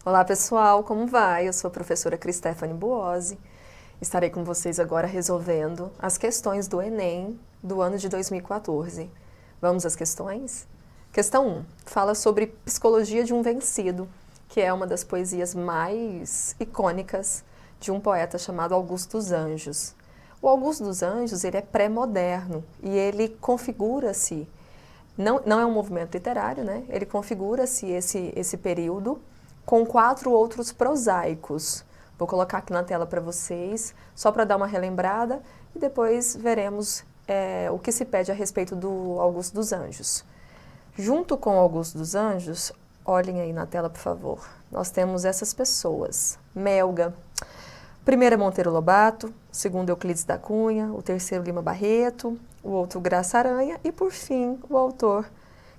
Olá pessoal, como vai? Eu sou a professora Cristéfane Buozzi. Estarei com vocês agora resolvendo as questões do Enem do ano de 2014. Vamos às questões? Questão 1. Fala sobre Psicologia de um Vencido, que é uma das poesias mais icônicas de um poeta chamado Augusto dos Anjos. O Augusto dos Anjos ele é pré-moderno e ele configura-se, não é um movimento literário, né? Ele configura-se esse período com 4 outros prosaicos. Vou colocar aqui na tela para vocês, só para dar uma relembrada, e depois veremos o que se pede a respeito do Augusto dos Anjos. Junto com o Augusto dos Anjos, olhem aí na tela, por favor, nós temos essas pessoas. Melga, primeiro é Monteiro Lobato, segundo Euclides da Cunha, o terceiro Lima Barreto, o outro Graça Aranha e, por fim, o autor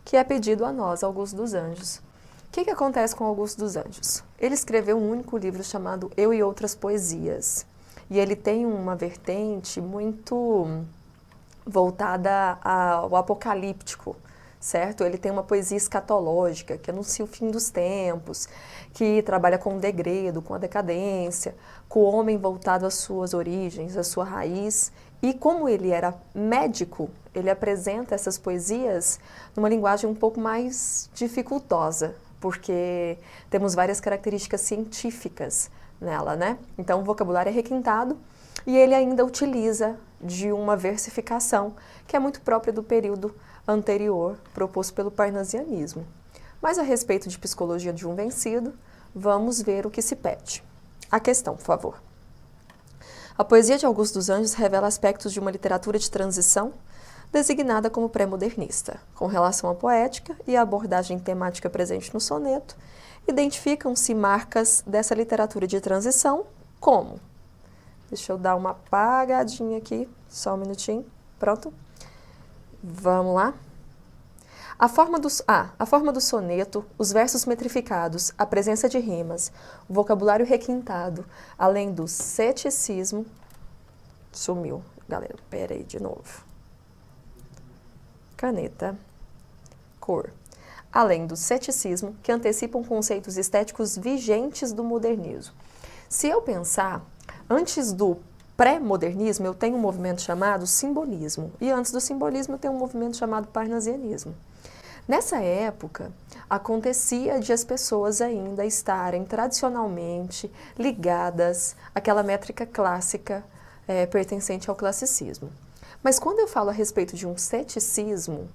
que é pedido a nós, Augusto dos Anjos. O que acontece com Augusto dos Anjos? Ele escreveu um único livro chamado Eu e Outras Poesias. E ele tem uma vertente muito voltada ao apocalíptico, certo? Ele tem uma poesia escatológica, que anuncia o fim dos tempos, que trabalha com o degredo, com a decadência, com o homem voltado às suas origens, à sua raiz. E como ele era médico, ele apresenta essas poesias numa linguagem um pouco mais dificultosa, porque temos várias características científicas nela, né? Então o vocabulário é requintado e ele ainda utiliza de uma versificação que é muito própria do período anterior proposto pelo parnasianismo. Mas a respeito de Psicologia de um Vencido, vamos ver o que se pede. A questão, por favor. A poesia de Augusto dos Anjos revela aspectos de uma literatura de transição designada como pré-modernista. Com relação à poética e à abordagem temática presente no soneto, identificam-se marcas dessa literatura de transição como... Deixa eu dar uma apagadinha aqui, só um minutinho. Pronto? Vamos lá? A forma do soneto, os versos metrificados, a presença de rimas, o vocabulário requintado, além do ceticismo... Sumiu, galera. Pera aí, de novo. Caneta, cor. Além do ceticismo, que antecipam conceitos estéticos vigentes do modernismo. Se eu pensar, antes do pré-modernismo, eu tenho um movimento chamado simbolismo. E antes do simbolismo, eu tenho um movimento chamado parnasianismo. Nessa época, acontecia de as pessoas ainda estarem tradicionalmente ligadas àquela métrica clássica pertencente ao classicismo. Mas quando eu falo a respeito de um ceticismo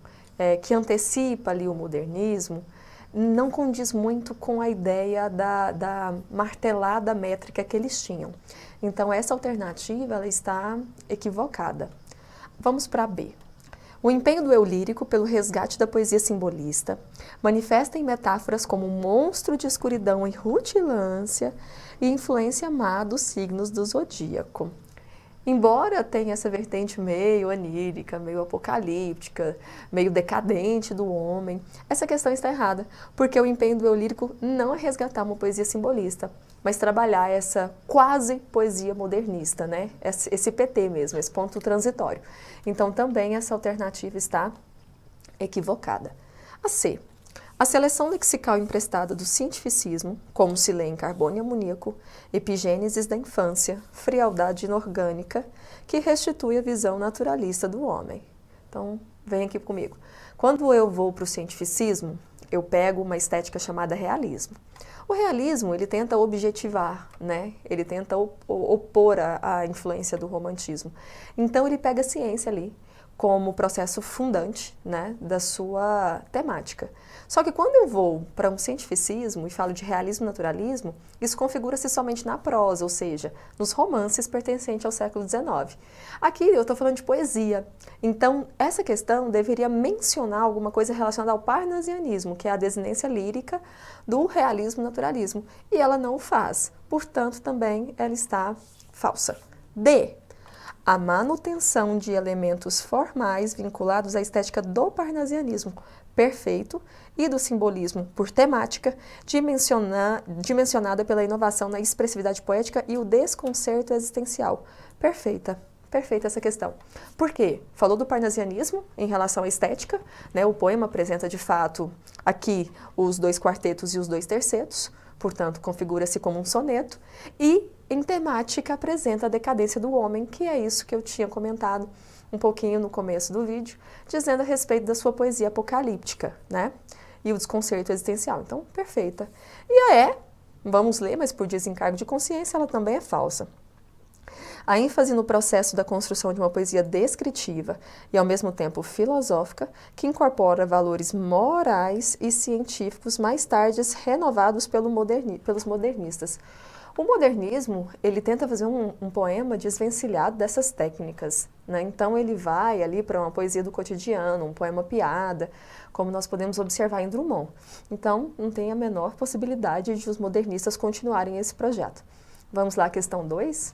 que antecipa ali o modernismo, não condiz muito com a ideia da martelada métrica que eles tinham. Então essa alternativa ela está equivocada. Vamos para B. O empenho do eu lírico pelo resgate da poesia simbolista manifesta em metáforas como um monstro de escuridão e rutilância e influência má dos signos do zodíaco. Embora tenha essa vertente meio anírica, meio apocalíptica, meio decadente do homem, essa questão está errada, porque o empenho do eu lírico não é resgatar uma poesia simbolista, mas trabalhar essa quase poesia modernista, né? Esse PT mesmo, esse ponto transitório. Então também essa alternativa está equivocada. A C. A seleção lexical emprestada do cientificismo, como se lê em Carbono e Amoníaco, Epigênesis da Infância, Frialdade Inorgânica, que restitui a visão naturalista do homem. Então, vem aqui comigo. Quando eu vou para o cientificismo, eu pego uma estética chamada realismo. O realismo, ele tenta objetivar, né? Ele tenta opor a influência do romantismo. Então, ele pega a ciência ali como processo fundante, né, da sua temática. Só que quando eu vou para um cientificismo e falo de realismo e naturalismo, isso configura-se somente na prosa, ou seja, nos romances pertencentes ao século XIX. Aqui eu estou falando de poesia, então essa questão deveria mencionar alguma coisa relacionada ao parnasianismo, que é a desinência lírica do realismo e naturalismo, e ela não o faz, portanto também ela está falsa. D. A manutenção de elementos formais vinculados à estética do parnasianismo perfeito e do simbolismo por temática, dimensionada pela inovação na expressividade poética e o desconcerto existencial. Perfeita. Perfeita essa questão. Por quê? Falou do parnasianismo em relação à estética, né? O poema apresenta de fato aqui os 2 quartetos e os 2 tercetos. portanto, configura-se como um soneto, e em temática apresenta a decadência do homem, que é isso que eu tinha comentado um pouquinho no começo do vídeo, dizendo a respeito da sua poesia apocalíptica, né? E o desconcerto existencial. Então, perfeita. E a E, vamos ler, mas por desencargo de consciência, ela também é falsa. A ênfase no processo da construção de uma poesia descritiva e, ao mesmo tempo, filosófica, que incorpora valores morais e científicos mais tarde renovados pelos modernistas. O modernismo, ele tenta fazer um poema desvencilhado dessas técnicas, né? Então ele vai ali para uma poesia do cotidiano, um poema piada, como nós podemos observar em Drummond. Então não tem a menor possibilidade de os modernistas continuarem esse projeto. Vamos lá, questão 2?